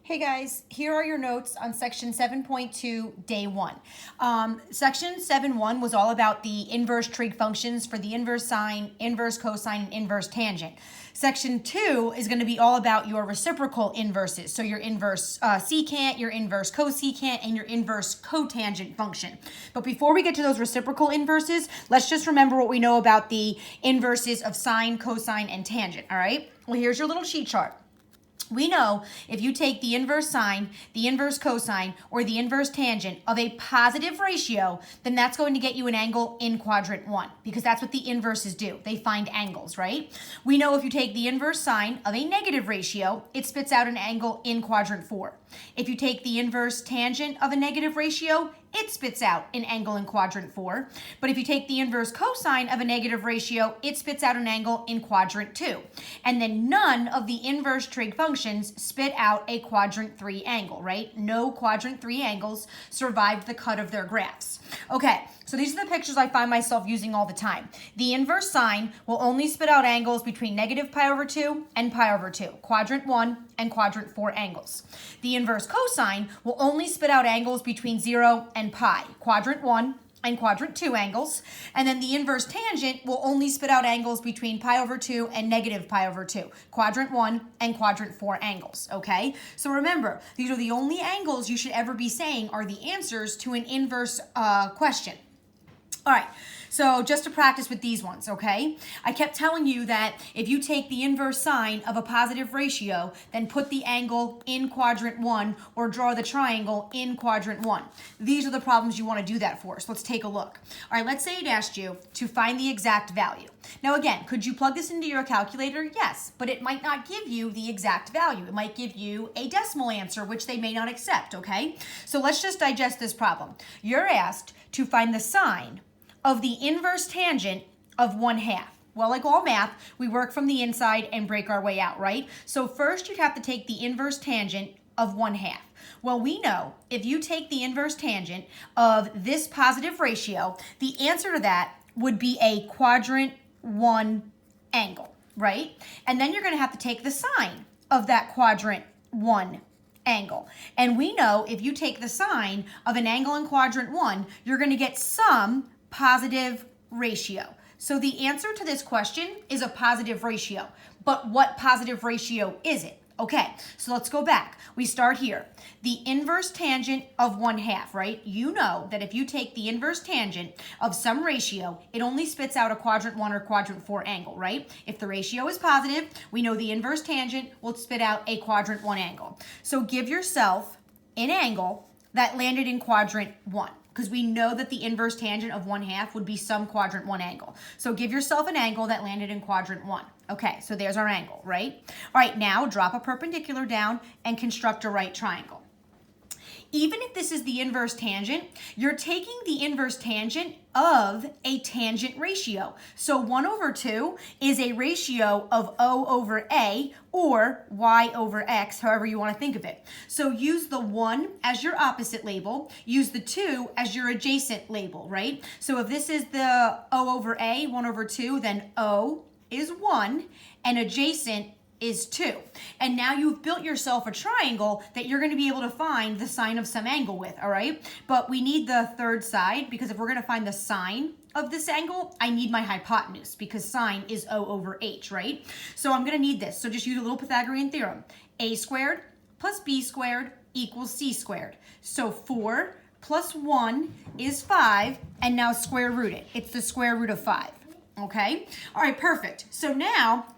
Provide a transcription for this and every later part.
Hey guys, here are your notes on section 7.2, day 1. Section 7.1 was all about the inverse trig functions for the inverse sine, inverse cosine, and inverse tangent. Section 2 is going to be all about your reciprocal inverses, so your inverse secant, your inverse cosecant, and your inverse cotangent function. But before we get to those reciprocal inverses, let's just remember what we know about the inverses of sine, cosine, and tangent, all right? Well, here's your little sheet chart. We know if you take the inverse sine, the inverse cosine, or the inverse tangent of a positive ratio, then that's going to get you an angle in quadrant 1, because that's what the inverses do. They find angles, right? We know if you take the inverse sine of a negative ratio, it spits out an angle in quadrant 4. If you take the inverse tangent of a negative ratio, it spits out an angle in quadrant 4. But if you take the inverse cosine of a negative ratio, it spits out an angle in quadrant 2. And then none of the inverse trig functions spit out a quadrant 3 angle, right? No quadrant 3 angles survived the cut of their graphs. Okay, so these are the pictures I find myself using all the time. The inverse sine will only spit out angles between negative pi over 2 and pi over 2, quadrant 1 and quadrant 4 angles. The inverse cosine will only spit out angles between 0 and pi, quadrant 1 and quadrant 2 angles. And then the inverse tangent will only spit out angles between pi over 2 and negative pi over 2, quadrant 1 and quadrant 4 angles, okay? So remember, these are the only angles you should ever be saying are the answers to an inverse question. All right, so just to practice with these ones, okay? I kept telling you that if you take the inverse sine of a positive ratio, then put the angle in quadrant 1 or draw the triangle in quadrant 1. These are the problems you want to do that for. So let's take a look. All right, let's say it asked you to find the exact value. Now again, could you plug this into your calculator? Yes, but it might not give you the exact value. It might give you a decimal answer, which they may not accept, okay? So let's just digest this problem. You're asked to find the sine of the inverse tangent of 1/2. Well, like all math, we work from the inside and break our way out, right? So first you'd have to take the inverse tangent of 1/2. Well, we know if you take the inverse tangent of this positive ratio, the answer to that would be a quadrant 1 angle, right? And then you're going to have to take the sine of that quadrant 1 angle. And we know if you take the sine of an angle in quadrant 1, you're going to get some positive ratio. So the answer to this question is a positive ratio. But what positive ratio is it? Okay, so let's go back. We start here. The inverse tangent of 1/2, right? You know that if you take the inverse tangent of some ratio, it only spits out a quadrant 1 or quadrant 4 angle, right? If the ratio is positive, we know the inverse tangent will spit out a quadrant 1 angle. So give yourself an angle that landed in quadrant 1, because we know that the inverse tangent of 1/2 would be some quadrant 1 angle. So give yourself an angle that landed in quadrant 1. Okay, so there's our angle, right? All right, now drop a perpendicular down and construct a right triangle. Even if this is the inverse tangent, you're taking the inverse tangent of a tangent ratio. So 1 over 2 is a ratio of O over A or Y over X, however you want to think of it. So use the 1 as your opposite label, use the 2 as your adjacent label, right? So if this is the O over A, 1 over 2, then O is 1 and adjacent is 2. And now you've built yourself a triangle that you're going to be able to find the sine of some angle with, all right? But we need the third side, because if we're going to find the sine of this angle, I need my hypotenuse, because sine is O over H, right? So I'm going to need this. So just use a little Pythagorean theorem. A squared plus B squared equals C squared. So 4 plus 1 is 5, and now square root it. It's the square root of 5, okay? All right, perfect. So now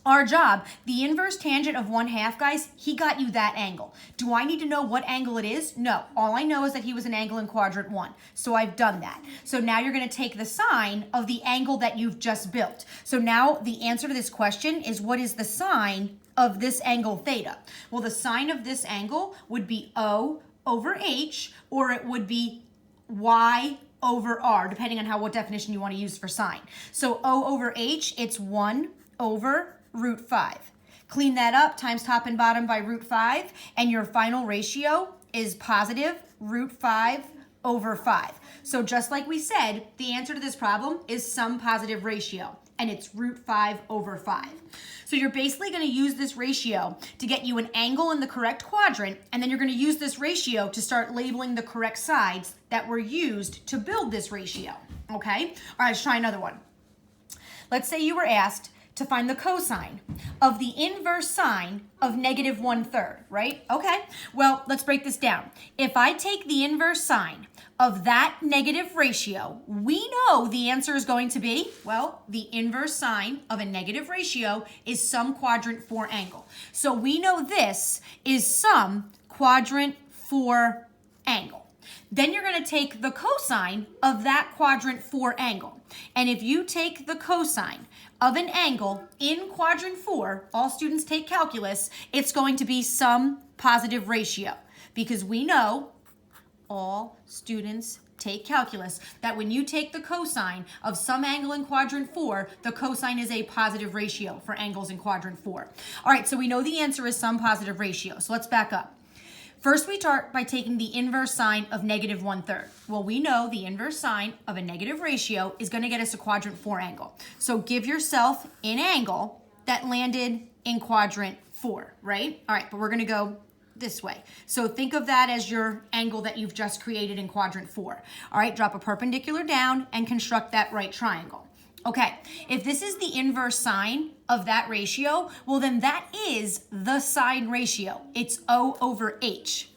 our job, the inverse tangent of 1/2, guys, he got you that angle. Do I need to know what angle it is? No. All I know is that he was an angle in quadrant 1. So I've done that. So now you're going to take the sine of the angle that you've just built. So now the answer to this question is, what is the sine of this angle theta? Well, the sine of this angle would be O over H, or it would be Y over R, depending on what definition you want to use for sine. So O over H, it's 1 over root 5. Clean that up, times top and bottom by root 5, and your final ratio is positive root 5 over 5. So just like we said, the answer to this problem is some positive ratio. and it's root 5 over 5. So you're basically going to use this ratio to get you an angle in the correct quadrant, and then you're going to use this ratio to start labeling the correct sides that were used to build this ratio, okay? All right, let's try another one. Let's say you were asked to find the cosine of the inverse sine of negative 1/3, right? Okay, well, let's break this down. If I take the inverse sine of that negative ratio, we know the answer is going to be, well, the inverse sine of a negative ratio is some quadrant 4 angle. So we know this is some quadrant 4 angle. Then you're going to take the cosine of that quadrant 4 angle. And if you take the cosine of an angle in quadrant 4, all students take calculus, it's going to be some positive ratio, because we know, all students take calculus, that when you take the cosine of some angle in quadrant 4, the cosine is a positive ratio for angles in quadrant 4. All right, so we know the answer is some positive ratio. So let's back up. First, we start by taking the inverse sine of negative 1/3. Well, we know the inverse sine of a negative ratio is going to get us a quadrant 4 angle. So give yourself an angle that landed in quadrant 4, right? All right, but we're going to go this way. So think of that as your angle that you've just created in quadrant 4. All right, drop a perpendicular down and construct that right triangle. Okay, if this is the inverse sine of that ratio, well then that is the sine ratio. It's O over H.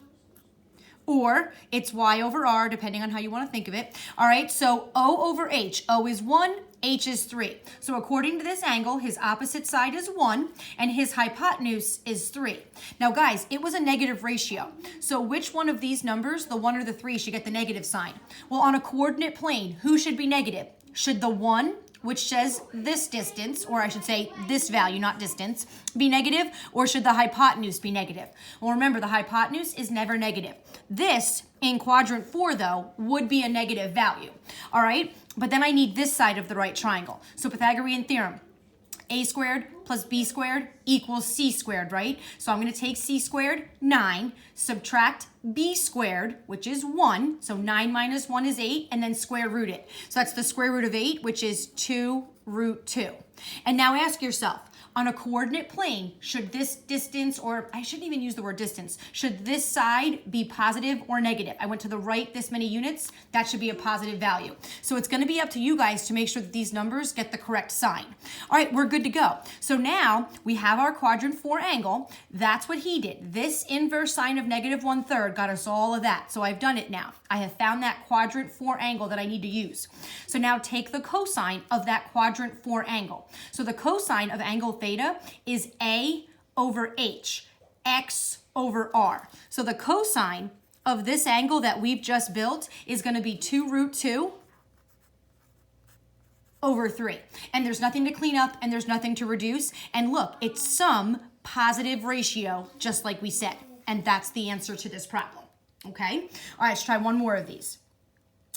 Or it's Y over R, depending on how you want to think of it. All right, so O over H. O is 1, H is 3. So according to this angle, his opposite side is 1, and his hypotenuse is 3. Now guys, it was a negative ratio. So which one of these numbers, the 1 or the 3, should get the negative sign? Well, on a coordinate plane, who should be negative? Should the 1, which says this distance, or I should say this value, not distance, be negative, or should the hypotenuse be negative? Well, remember, the hypotenuse is never negative. This, in quadrant 4, though, would be a negative value, all right? But then I need this side of the right triangle. So Pythagorean theorem, a squared plus b squared equals c squared, right? So I'm going to take c squared, 9, subtract b squared, which is 1. So 9 minus 1 is 8, and then square root it. So that's the square root of 8, which is 2 root 2. And now ask yourself, on a coordinate plane, should this distance, or I shouldn't even use the word distance, should this side be positive or negative? I went to the right this many units, that should be a positive value. So it's going to be up to you guys to make sure that these numbers get the correct sign. All right, we're good to go. So now we have our quadrant 4 angle. That's what he did. This inverse sine of negative 1/3 got us all of that. So I've done it now. I have found that quadrant 4 angle that I need to use. So now take the cosine of that quadrant 4 angle. So the cosine of angle theta is A over H, X over R. So the cosine of this angle that we've just built is going to be 2 root 2 over 3. And there's nothing to clean up and there's nothing to reduce. And look, it's some positive ratio, just like we said. And that's the answer to this problem. Okay? All right, let's try one more of these.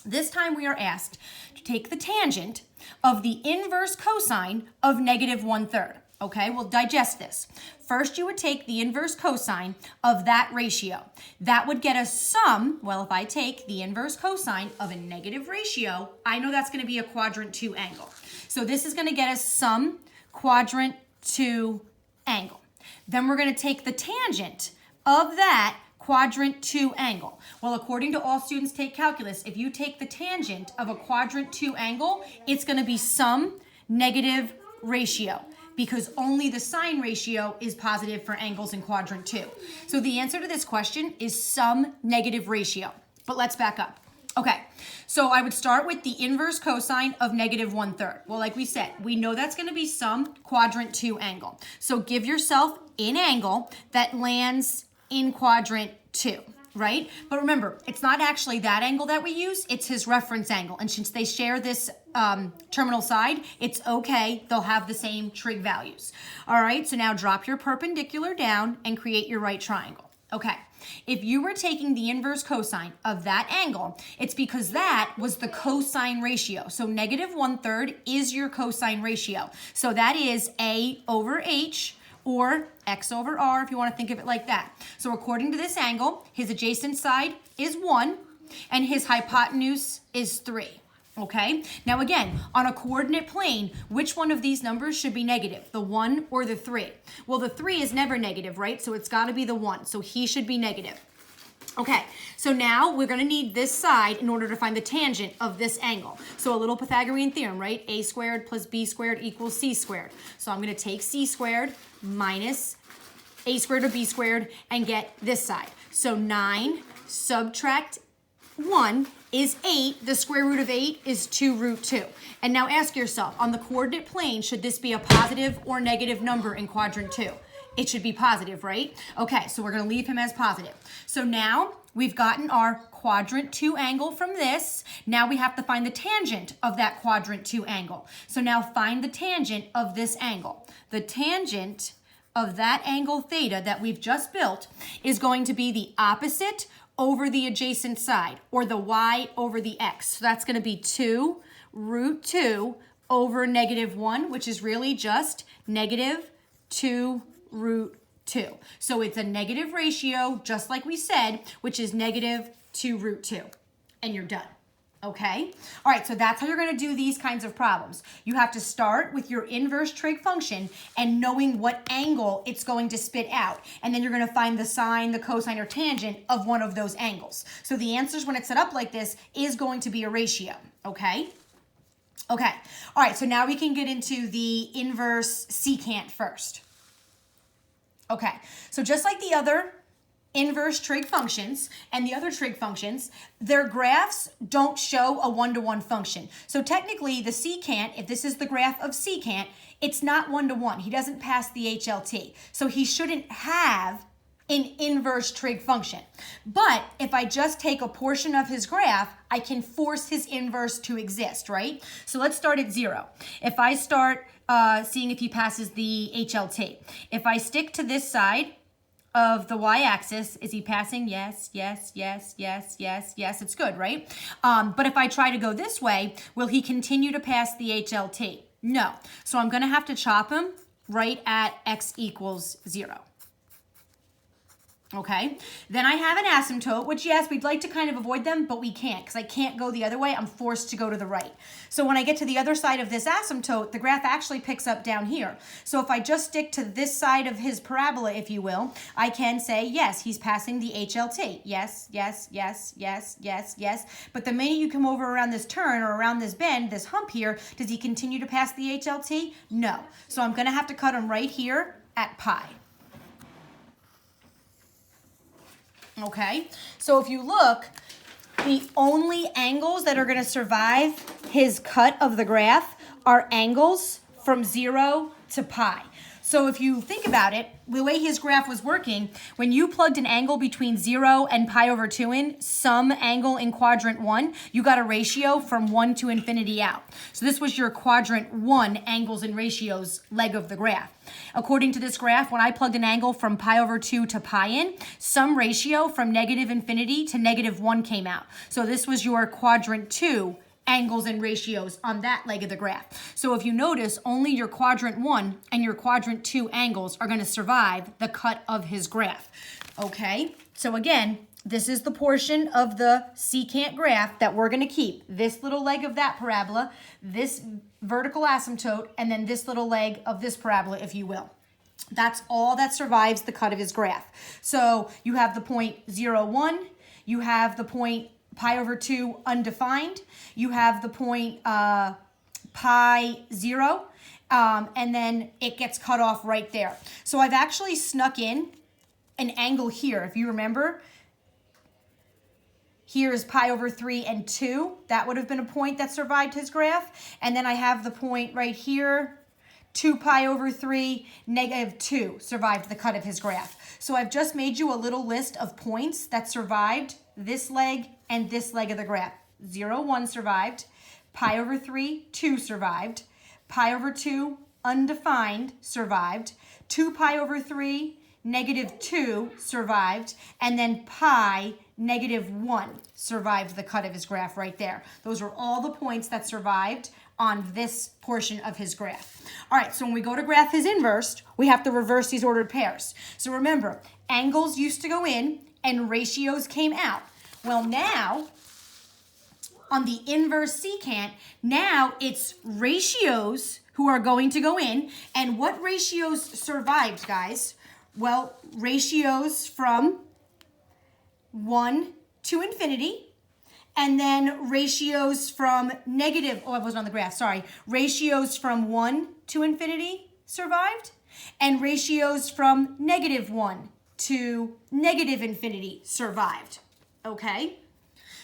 This time we are asked to take the tangent of the inverse cosine of negative 1/3. Okay, we'll digest this. First, you would take the inverse cosine of that ratio. That would get us some, well, if I take the inverse cosine of a negative ratio, I know that's going to be a quadrant 2 angle. So this is going to get us some quadrant 2 angle. Then we're going to take the tangent of that quadrant 2 angle. Well, according to all students take calculus, if you take the tangent of a quadrant 2 angle, it's going to be some negative ratio, because only the sine ratio is positive for angles in quadrant 2. So the answer to this question is some negative ratio. But let's back up. Okay, so I would start with the inverse cosine of negative 1/3. Well, like we said, we know that's going to be some quadrant 2 angle. So give yourself an angle that lands in quadrant 2, right? But remember, it's not actually that angle that we use, it's his reference angle. And since they share this terminal side, it's okay, they'll have the same trig values. All right, so now drop your perpendicular down and create your right triangle. Okay, if you were taking the inverse cosine of that angle, it's because that was the cosine ratio. So negative 1/3 is your cosine ratio. So that is A over H, or X over R, if you want to think of it like that. So according to this angle, his adjacent side is 1, and his hypotenuse is 3. Okay, now again, on a coordinate plane, which one of these numbers should be negative, the 1 or the 3? Well, the 3 is never negative, right? So it's got to be the 1, so he should be negative. Okay, so now we're going to need this side in order to find the tangent of this angle. So a little Pythagorean theorem, right? A squared plus b squared equals c squared. So I'm going to take c squared minus a squared or b squared and get this side. So 9 subtract 1 is 8. The square root of 8 is 2 root 2. And now ask yourself, on the coordinate plane, should this be a positive or negative number in quadrant 2? It should be positive, right? Okay, so we're going to leave him as positive. So now we've gotten our quadrant 2 angle from this. Now we have to find the tangent of that quadrant 2 angle. So now find the tangent of this angle. The tangent of that angle theta that we've just built is going to be the opposite over the adjacent side, or the y over the x. So that's going to be 2 root 2 over negative 1, which is really just negative 2 root 2. So it's a negative ratio, just like we said, which is negative 2 root 2. And you're done. Okay? All right, so that's how you're going to do these kinds of problems. You have to start with your inverse trig function and knowing what angle it's going to spit out. And then you're going to find the sine, the cosine, or tangent of one of those angles. So the answers when it's set up like this is going to be a ratio. Okay? Okay. All right, so now we can get into the inverse secant first. Okay, so just like the other inverse trig functions and the other trig functions, their graphs don't show a one-to-one function. So technically the secant, if this is the graph of secant, it's not one-to-one. He doesn't pass the HLT. So he shouldn't have an inverse trig function. But if I just take a portion of his graph, I can force his inverse to exist, right? So let's start at 0. If I start seeing if he passes the HLT. If I stick to this side of the y-axis, is he passing? Yes, yes, yes, yes, yes, yes. It's good, right? But if I try to go this way, will he continue to pass the HLT? No. So I'm going to have to chop him right at x equals 0. Okay, then I have an asymptote, which yes, we'd like to kind of avoid them, but we can't because I can't go the other way. I'm forced to go to the right. So when I get to the other side of this asymptote, the graph actually picks up down here. So if I just stick to this side of his parabola, if you will, I can say, yes, he's passing the HLT. Yes, yes, yes, yes, yes, yes. But the minute you come over around this turn or around this bend, this hump here, does he continue to pass the HLT? No. So I'm going to have to cut him right here at pi. Okay, so if you look, the only angles that are going to survive his cut of the graph are angles from 0 to pi. So if you think about it, the way his graph was working, when you plugged an angle between 0 and pi over 2 in, some angle in quadrant 1, you got a ratio from 1 to infinity out. So this was your quadrant 1 angles and ratios leg of the graph. According to this graph, when I plugged an angle from pi over 2 to pi in, some ratio from negative infinity to negative 1 came out. So this was your quadrant 2 angles and ratios on that leg of the graph. So if you notice, only your quadrant 1 and your quadrant 2 angles are going to survive the cut of his graph. Okay, so again, this is the portion of the secant graph that we're going to keep. This little leg of that parabola, this vertical asymptote, and then this little leg of this parabola, if you will. That's all that survives the cut of his graph. So you have the point 0, 1, you have the point pi over 2 undefined, you have the point pi 0, and then it gets cut off right there. So I've actually snuck in an angle here. If you remember, here is pi over 3 and 2. That would have been a point that survived his graph. And then I have the point right here, 2 pi over 3, negative 2 survived the cut of his graph. So I've just made you a little list of points that survived this leg and this leg of the graph. 0, 1 survived, pi over 3, 2 survived, pi over 2, undefined, survived, 2 pi over 3, negative 2 survived, and then pi, negative 1 survived the cut of his graph right there. Those are all the points that survived on this portion of his graph. All right, so when we go to graph his inverse, we have to reverse these ordered pairs. So remember, angles used to go in and ratios came out. Well, now on the inverse secant, now it's ratios who are going to go in. And what ratios survived, guys? Well, ratios from 1 to infinity, and then ratios from negative, oh, I wasn't on the graph, sorry. Ratios from 1 to infinity survived, and ratios from -1 to negative infinity survived, okay?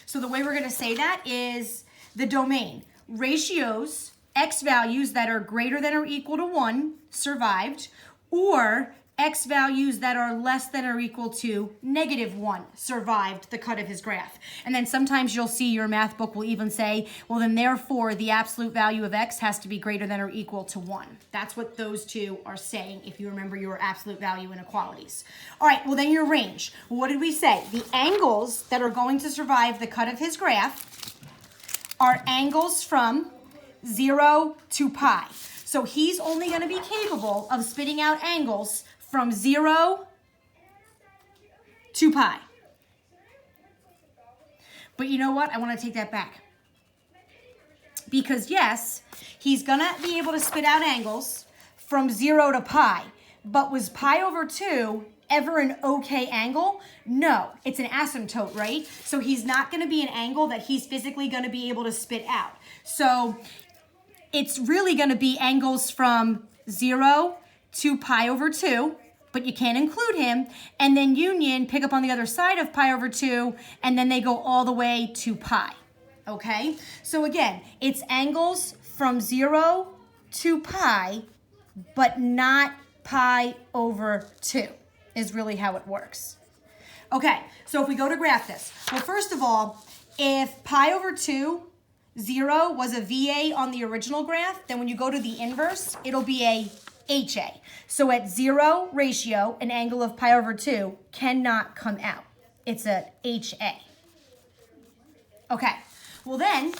So the way we're gonna say that is the domain. Ratios, x values that are greater than or equal to 1 survived, or x values that are less than or equal to -1 survived the cut of his graph. And then sometimes you'll see your math book will even say, well then therefore the absolute value of x has to be greater than or equal to 1. That's what those two are saying if you remember your absolute value inequalities. All right, well then your range. What did we say? The angles that are going to survive the cut of his graph are angles from 0 to pi. So he's only going to be capable of spitting out angles from 0 to pi. But you know what? I want to take that back. Because yes, he's going to be able to spit out angles from 0 to pi. But was pi over 2 ever an okay angle? No, it's an asymptote, right? So he's not going to be an angle that he's physically going to be able to spit out. So it's really going to be angles from 0 to pi over 2, but you can't include him, and then union, pick up on the other side of pi over 2, and then they go all the way to pi, okay? So again, it's angles from 0 to pi, but not pi over 2 is really how it works. Okay, so if we go to graph this, well, first of all, if pi over 2, 0 was a VA on the original graph, then when you go to the inverse, it'll be a HA. So at 0 ratio, an angle of pi over 2 cannot come out. It's a HA. Okay, well then,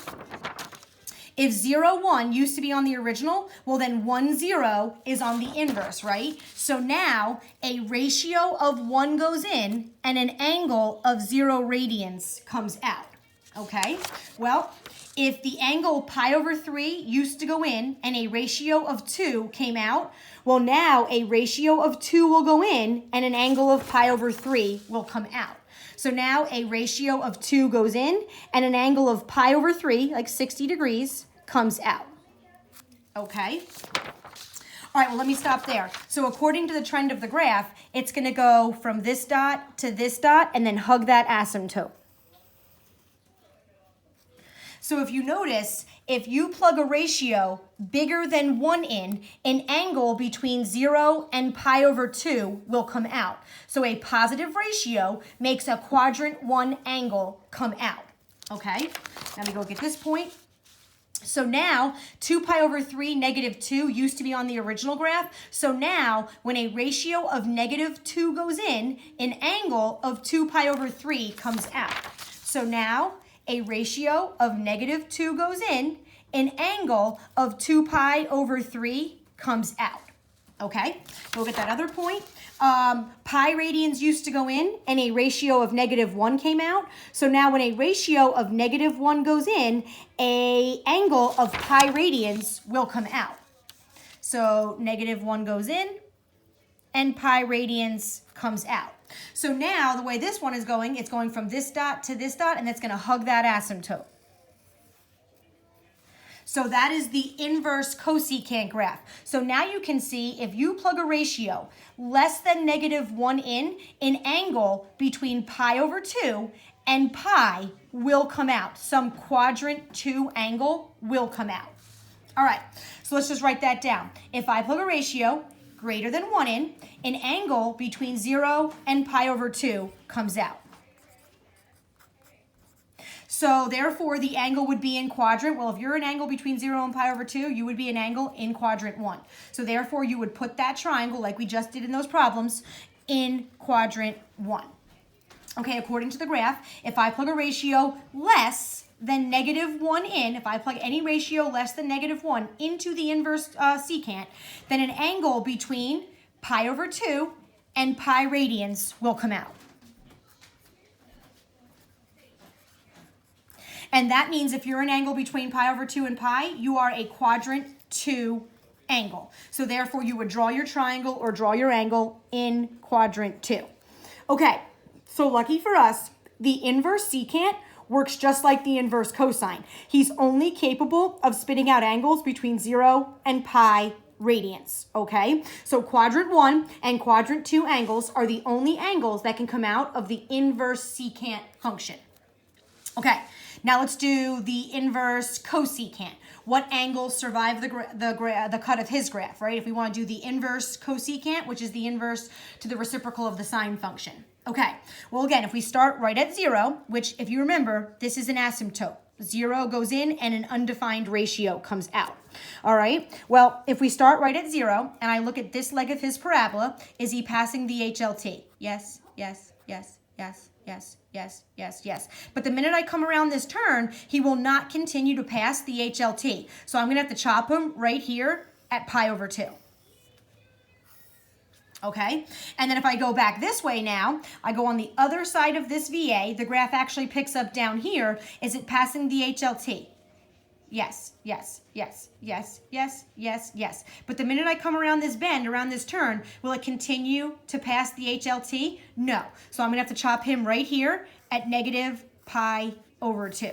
if 0, 1 used to be on the original, well then 1, 0 is on the inverse, right? So now a ratio of 1 goes in and an angle of 0 radians comes out, okay? Well, if the angle pi over 3 used to go in and a ratio of 2 came out, well now a ratio of 2 will go in and an angle of pi over 3 will come out. So now a ratio of 2 goes in and an angle of pi over 3, like 60 degrees, comes out. Okay? All right, well, let me stop there. So according to the trend of the graph, it's going to go from this dot to this dot and then hug that asymptote. So if you notice, if you plug a ratio bigger than 1 in, an angle between 0 and pi over 2 will come out. So a positive ratio makes a quadrant 1 angle come out. Okay, let me go get this point. So now 2 pi over 3 -2 used to be on the original graph. So now when a ratio of -2 goes in, an angle of 2 pi over 3 comes out. So now a ratio of -2 goes in, an angle of 2 pi over 3 comes out. Okay, look at that other point. Pi radians used to go in and a ratio of -1 came out. So now when a ratio of -1 goes in, a angle of pi radians will come out. So -1 goes in and pi radians comes out. So now the way this one is going, it's going from this dot to this dot and it's going to hug that asymptote. So that is the inverse cosecant graph. So now you can see if you plug a ratio less than -1 in, an angle between pi over 2 and pi will come out. Some quadrant 2 angle will come out. All right, so let's just write that down. If I plug a ratio greater than 1 in, an angle between 0 and pi over 2 comes out. So therefore, the angle would be in quadrant. Well, if you're an angle between 0 and pi over 2, you would be an angle in quadrant 1. So therefore, you would put that triangle, like we just did in those problems, in quadrant 1. Okay, according to the graph, if I plug a ratio less than -1 in, if I plug any ratio less than -1 into the inverse secant, then an angle between pi over 2 and pi radians will come out. And that means if you're an angle between pi over 2 and pi, you are a quadrant 2 angle. So therefore, you would draw your triangle or draw your angle in quadrant 2. Okay, so lucky for us, the inverse secant works just like the inverse cosine. He's only capable of spitting out angles between 0 and pi radians, okay? So quadrant 1 and quadrant 2 angles are the only angles that can come out of the inverse secant function. Okay, now let's do the inverse cosecant. What angles survive the cut of his graph, right? If we want to do the inverse cosecant, which is the inverse to the reciprocal of the sine function. Okay, well again, if we start right at 0, which if you remember, this is an asymptote. 0 goes in and an undefined ratio comes out. All right, well, if we start right at 0 and I look at this leg of his parabola, is he passing the HLT? Yes, yes, yes, yes, yes, yes, yes, yes. But the minute I come around this turn, he will not continue to pass the HLT. So I'm going to have to chop him right here at pi over 2. Okay, and then if I go back this way now, I go on the other side of this VA, the graph actually picks up down here. Is it passing the HLT? Yes, yes, yes, yes, yes, yes, yes. But the minute I come around this bend, around this turn, will it continue to pass the HLT? No. So I'm going to have to chop him right here at negative pi over 2.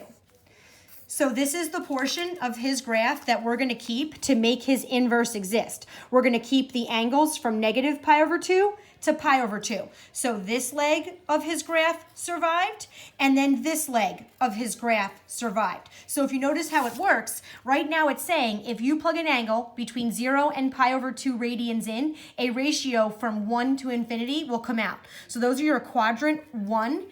So this is the portion of his graph that we're going to keep to make his inverse exist. We're going to keep the angles from negative pi over 2 to pi over 2. So this leg of his graph survived, and then this leg of his graph survived. So if you notice how it works, right now it's saying if you plug an angle between 0 and pi over 2 radians in, a ratio from 1 to infinity will come out. So those are your quadrant 1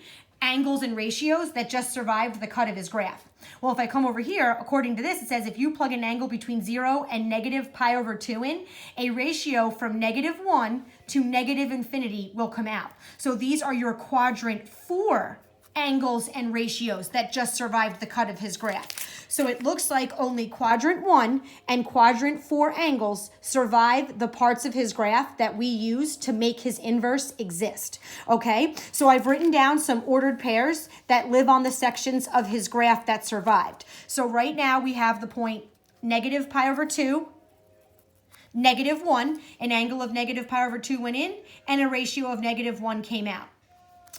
angles and ratios that just survived the cut of his graph. Well, if I come over here, according to this, it says if you plug an angle between 0 and negative pi over 2 in, a ratio from negative 1 to negative infinity will come out. So these are your quadrant 4 angles and ratios that just survived the cut of his graph. So it looks like only quadrant 1 and quadrant 4 angles survive the parts of his graph that we use to make his inverse exist. Okay, so I've written down some ordered pairs that live on the sections of his graph that survived. So right now we have the point negative pi over 2, negative 1, an angle of negative pi over 2 went in, and a ratio of negative 1 came out.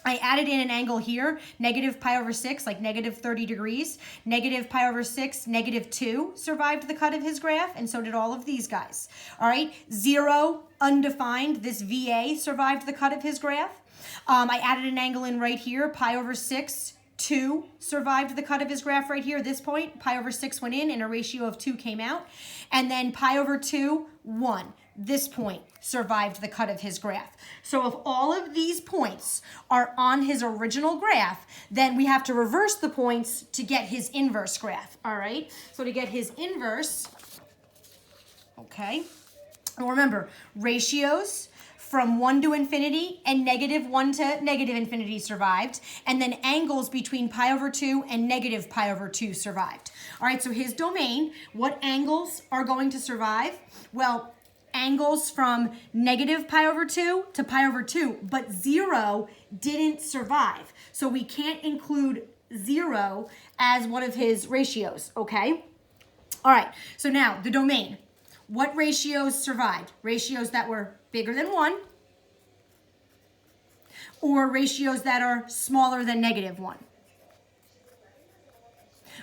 I added in an angle here, negative pi over 6, like negative 30 degrees. Negative pi over 6, negative 2 survived the cut of his graph, and so did all of these guys. All right, 0, undefined, this VA survived the cut of his graph. I added an angle in right here, pi over 6, 2 survived the cut of his graph right here. This point, pi over 6 went in and a ratio of 2 came out. And then pi over 2, 1. This point survived the cut of his graph. So if all of these points are on his original graph, then we have to reverse the points to get his inverse graph. All right, so to get his inverse, okay, and remember, ratios from 1 to infinity and negative 1 to negative infinity survived, and then angles between pi over 2 and negative pi over 2 survived. All right, so his domain, what angles are going to survive? Well, angles from negative pi over 2 to pi over 2, but 0 didn't survive. So we can't include 0 as one of his ratios, okay? All right, so now the domain. What ratios survived? Ratios that were bigger than 1 or ratios that are smaller than negative 1.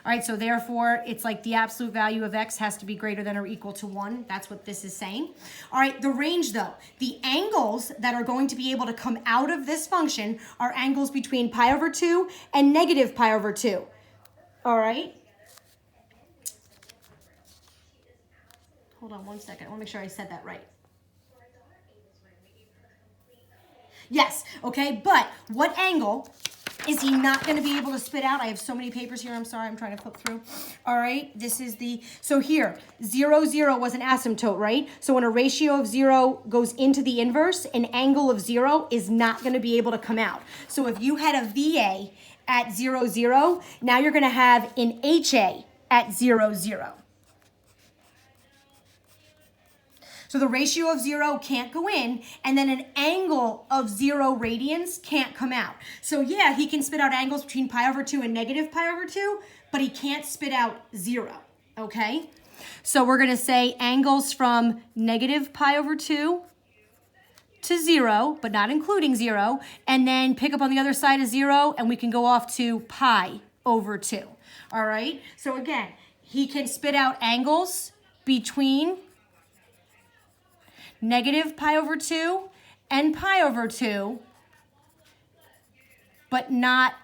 All right, so therefore, it's like the absolute value of x has to be greater than or equal to 1. That's what this is saying. All right, the range, though. The angles that are going to be able to come out of this function are angles between pi over 2 and negative pi over 2. All right? Hold on one second. I want to make sure I said that right. Yes, okay, but what angle is he not going to be able to spit out? I have so many papers here. I'm sorry. I'm trying to flip through. All right. This is the, so here, 0, 0 was an asymptote, right? So when a ratio of 0 goes into the inverse, an angle of 0 is not going to be able to come out. So if you had a VA at 0, 0, now you're going to have an HA at 0, 0. So the ratio of 0 can't go in, and then an angle of 0 radians can't come out. So yeah, he can spit out angles between pi over 2 and negative pi over 2, but he can't spit out 0, okay? So we're going to say angles from negative pi over 2 to 0, but not including 0, and then pick up on the other side of 0, and we can go off to pi over 2. All right? So again, he can spit out angles between negative pi over 2 and pi over 2, but not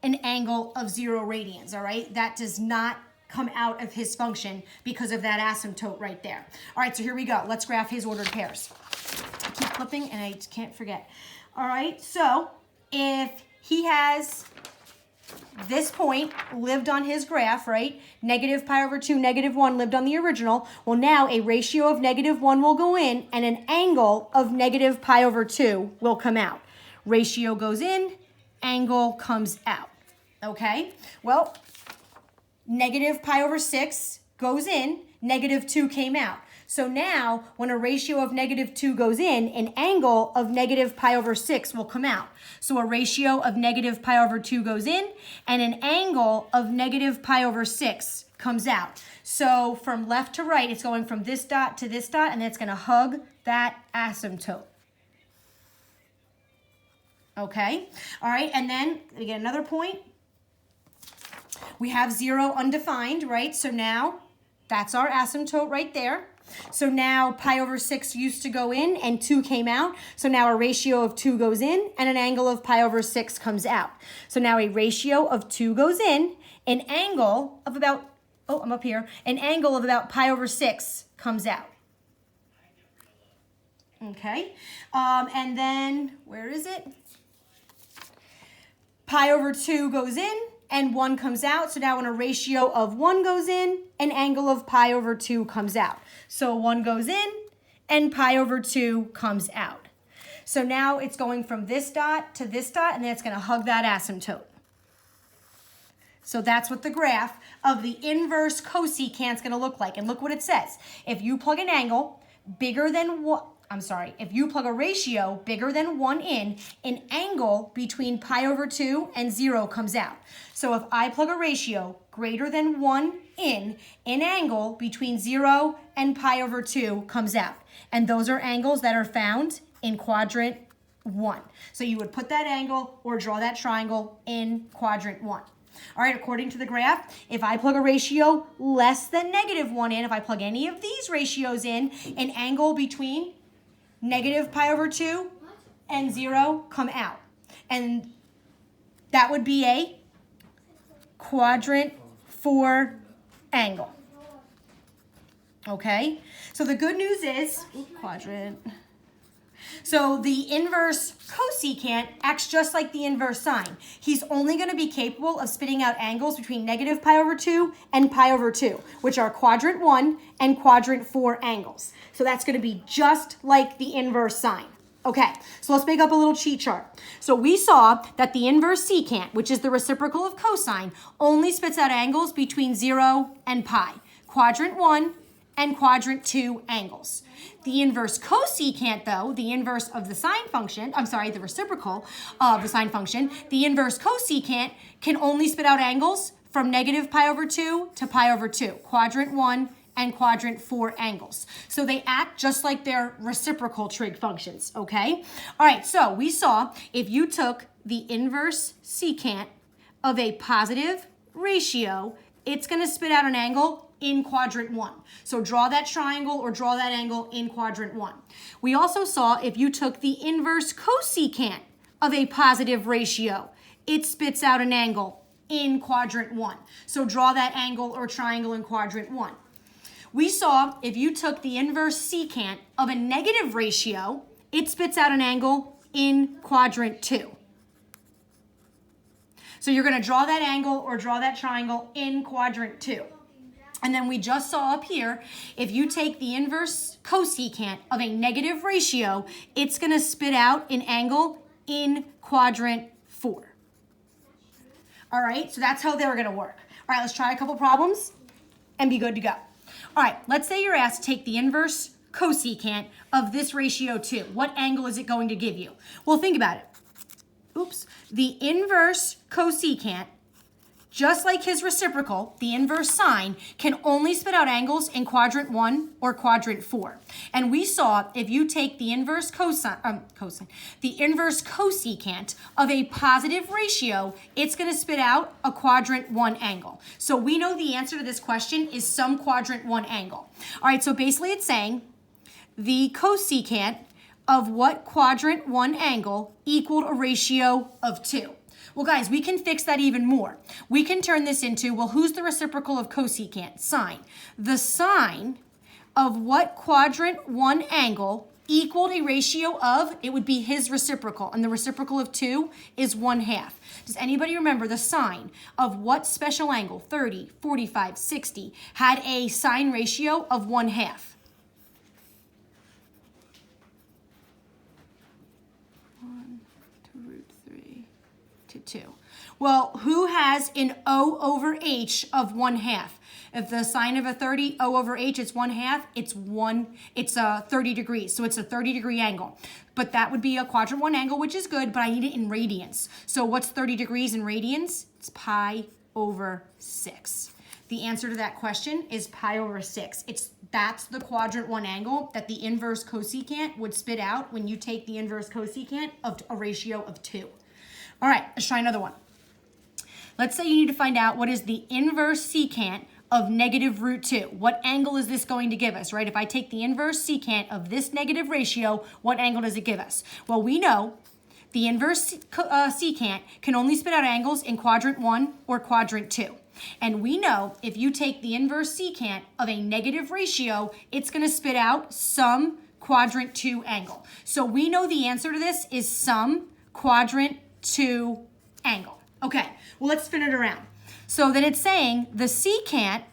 an angle of 0 radians, all right? That does not come out of his function because of that asymptote right there. All right, so here we go. Let's graph his ordered pairs. I keep flipping and I can't forget. All right, so if he has this point lived on his graph, right? Negative pi over 2, negative 1 lived on the original. Well, now a ratio of negative 1 will go in and an angle of negative pi over 2 will come out. Ratio goes in, angle comes out. Okay? Well, negative pi over 6 goes in, negative 2 came out. So now, when a ratio of negative 2 goes in, an angle of negative pi over 6 will come out. So a ratio of negative pi over 2 goes in, and an angle of negative pi over 6 comes out. So from left to right, it's going from this dot to this dot, and it's going to hug that asymptote. Okay? All right, and then we get another point. We have 0 undefined, right? So now that's our asymptote right there. So now pi over 6 used to go in and 2 came out. So now a ratio of 2 goes in and an angle of pi over 6 comes out. So now a ratio of 2 goes in, an angle of about, oh, I'm up here, an angle of about pi over 6 comes out. Okay, and then, where is it? Pi over 2 goes in and 1 comes out. So now when a ratio of 1 goes in, an angle of pi over 2 comes out. So 1 goes in and pi over 2 comes out. So now it's going from this dot to this dot, and then it's going to hug that asymptote. So that's what the graph of the inverse cosecant is going to look like. And look what it says. If you plug an angle bigger than what, if you plug a ratio bigger than 1 in, an angle between pi over 2 and 0 comes out. So if I plug a ratio greater than 1 in, an angle between 0 and pi over 2 comes out. And those are angles that are found in quadrant 1. So you would put that angle or draw that triangle in quadrant 1. All right, according to the graph, if I plug a ratio less than negative 1 in, if I plug any of these ratios in, an angle between negative pi over 2 and 0 come out. And that would be a quadrant 4 angle. Okay? So the good news is, quadrant. So the inverse cosecant acts just like the inverse sine. He's only going to be capable of spitting out angles between negative pi over 2 and pi over 2, which are quadrant 1 and quadrant 4 angles. So that's going to be just like the inverse sine. Okay, so let's make up a little cheat chart. So we saw that the inverse secant, which is the reciprocal of cosine, only spits out angles between 0 and pi. Quadrant 1 and quadrant 2 angles. The inverse cosecant, though, the inverse of the sine function, the reciprocal of the sine function, the inverse cosecant can only spit out angles from negative pi over 2 to pi over 2. Quadrant 1 and quadrant 4 angles. So they act just like their reciprocal trig functions, okay? All right, so we saw if you took the inverse secant of a positive ratio, it's going to spit out an angle in quadrant 1. So draw that triangle or draw that angle in quadrant 1. We also saw if you took the inverse cosecant of a positive ratio, it spits out an angle in quadrant 1. So draw that angle or triangle in quadrant 1. We saw if you took the inverse secant of a negative ratio, it spits out an angle in quadrant 2. So you're going to draw that angle or draw that triangle in quadrant 2. And then we just saw up here, if you take the inverse cosecant of a negative ratio, it's going to spit out an angle in quadrant 4. All right, so that's how they're going to work. All right, let's try a couple problems and be good to go. All right, let's say you're asked to take the inverse cosecant of this ratio 2? What angle is it going to give you? Well, think about it. Oops. The inverse cosecant, just like his reciprocal, the inverse sine, can only spit out angles in quadrant 1 or quadrant 4. And we saw if you take the inverse the inverse cosecant of a positive ratio, it's going to spit out a quadrant 1 angle. So we know the answer to this question is some quadrant 1 angle. All right, so basically it's saying the cosecant of what quadrant 1 angle equaled a ratio of 2. Well, guys, we can fix that even more. We can turn this into, well, who's the reciprocal of cosecant? Sine. The sine of what quadrant 1 angle equaled a ratio of, it would be his reciprocal, and the reciprocal of 2 is 1/2. Does anybody remember the sine of what special angle, 30, 45, 60, had a sine ratio of 1/2? 2. Well, who has an O over H of 1/2? If the sine of a 30, O over H is 1/2, it's 30 degrees. So it's a 30-degree angle. But that would be a quadrant 1 angle, which is good, but I need it in radians. So what's 30 degrees in radians? It's pi over 6. The answer to that question is pi over 6. That's the quadrant 1 angle that the inverse cosecant would spit out when you take the inverse cosecant of a ratio of 2. All right, let's try another one. Let's say you need to find out what is the inverse secant of negative root 2. What angle is this going to give us, right? If I take the inverse secant of this negative ratio, what angle does it give us? Well, we know the inverse secant can only spit out angles in quadrant 1 or quadrant 2. And we know if you take the inverse secant of a negative ratio, it's going to spit out some quadrant 2 angle. So we know the answer to this is some quadrant 2 angle. Okay, well, let's spin it around. So then it's saying the secant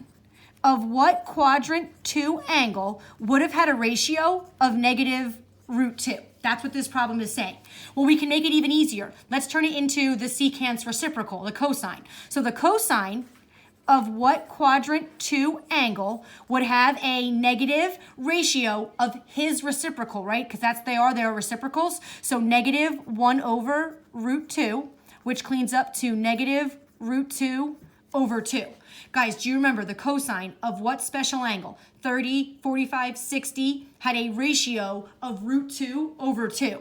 of what quadrant 2 angle would have had a ratio of negative root 2. That's what this problem is saying. Well, we can make it even easier. Let's turn it into the secant's reciprocal, the cosine. So the cosine of what quadrant 2 angle would have a negative ratio of his reciprocal, right? Because they are reciprocals. So negative 1 over root 2, which cleans up to negative root 2 over 2. Guys, do you remember the cosine of what special angle? 30, 45, 60 had a ratio of root 2 over 2.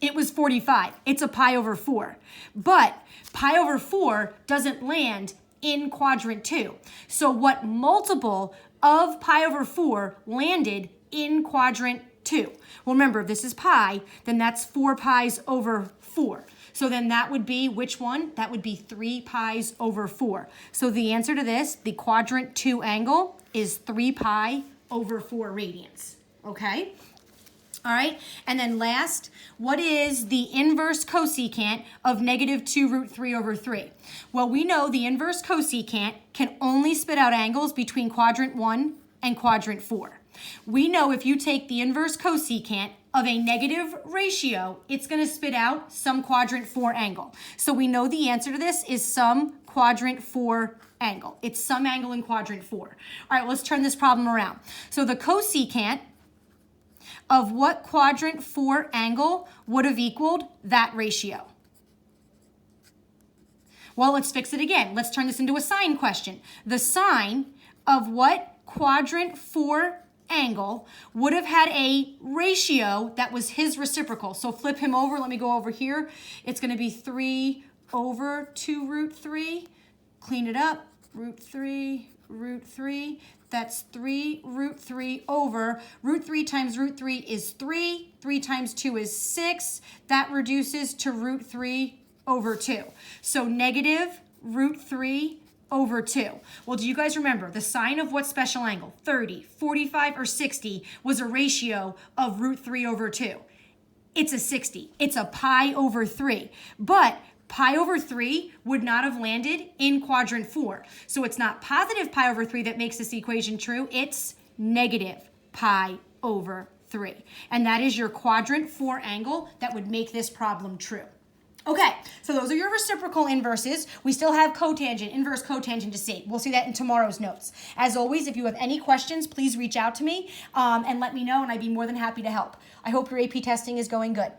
It was 45. It's a pi over 4. But pi over 4 doesn't land in quadrant 2. So what multiple of pi over 4 landed in quadrant 2? Well, remember, if this is pi, then that's 4 pi's over 4. So then that would be which one? That would be 3 pi's over 4. So the answer to this, the quadrant 2 angle, is 3 pi over 4 radians. Okay? All right, and then last, what is the inverse cosecant of negative 2 root 3 over 3? Well, we know the inverse cosecant can only spit out angles between quadrant 1 and quadrant 4. We know if you take the inverse cosecant of a negative ratio, it's going to spit out some quadrant 4 angle. So we know the answer to this is some quadrant 4 angle. It's some angle in quadrant 4. All right, let's turn this problem around. So the cosecant of what quadrant 4 angle would have equaled that ratio? Well, let's fix it again. Let's turn this into a sine question. The sine of what quadrant 4 angle would have had a ratio that was his reciprocal? So flip him over. Let me go over here. It's going to be 3 over 2 root 3. Clean it up. Root 3, root 3. That's 3 root 3 over root 3 times root 3 is 3. 3 times 2 is 6. That reduces to root 3 over 2. So negative root 3 over 2. Well, do you guys remember the sine of what special angle? 30, 45, or 60 was a ratio of root 3 over 2. It's a 60. It's a pi over 3. But pi over 3 would not have landed in quadrant 4. So it's not positive pi over 3 that makes this equation true. It's negative pi over 3. And that is your quadrant 4 angle that would make this problem true. Okay, so those are your reciprocal inverses. We still have cotangent, inverse cotangent to see. We'll see that in tomorrow's notes. As always, if you have any questions, please reach out to me and let me know, and I'd be more than happy to help. I hope your AP testing is going good.